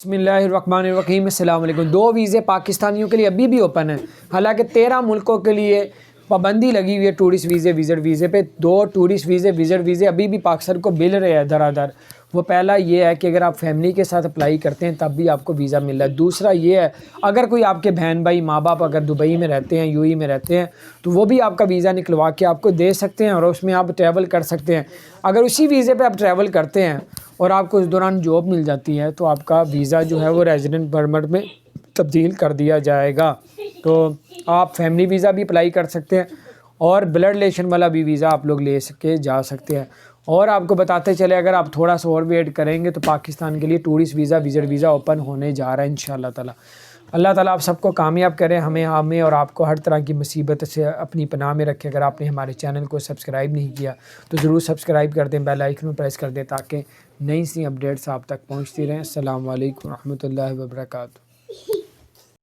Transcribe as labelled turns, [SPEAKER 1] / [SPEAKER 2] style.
[SPEAKER 1] बिस्मिल्लाहिर्रहमानिर्रहीम। अस्सलाम वालेकुम। 2 वीज़े पाकिस्तानियों के लिए अभी भी ओपन हैं। हालांकि 13 मुल्कों के लिए पाबंदी लगी हुई है टूरिस्ट वीज़े विज़िट वीज़े पे। 2 टूरिस्ट वीज़े विज़िट वीज़े अभी भी पाकिस्तान को मिल रहे हैं धड़ाधड़। वो पहला ये है कि अगर आप फैमिली के साथ अप्लाई करते हैं तब भी आपको वीज़ा मिल रहा है। दूसरा ये है अगर कोई आपके बहन भाई माँ बाप अगर दुबई में रहते हैं यूएई में रहते हैं तो वो भी आपका वीज़ा निकलवा के आपको दे सकते हैं और उसमें आप ट्रैवल कर सकते हैं। अगर उसी वीज़े पे आप ट्रैवल करते हैं और आपको उस दौरान जॉब मिल जाती है तो आपका वीज़ा जो है वो रेजिडेंट परमिट में तब्दील कर दिया जाएगा। तो आप फैमिली वीज़ा भी अप्लाई कर सकते हैं और ब्लड रिलेशन वाला भी वीज़ा आप लोग ले सके जा सकते हैं। और आपको बताते चले अगर आप थोड़ा सा और वेट करेंगे तो पाकिस्तान के लिए tourist visa visit visa open होने जा रहा है इंशाअल्लाह ताला। अल्लाह ताला आप सबको कामयाब करें, हमें और आपको हर तरह की मुसीबत से अपनी पनाह में रखें। अगर आपने हमारे चैनल को सब्सक्राइब नहीं किया तो ज़रूर सब्सक्राइब कर दें, बेल आइकन प्रेस कर दें ताकि नई सी अपडेट्स आप तक पहुँचती रहें। अस्सलाम वालेकुम रहमतुल्लाहि व बरकातहू।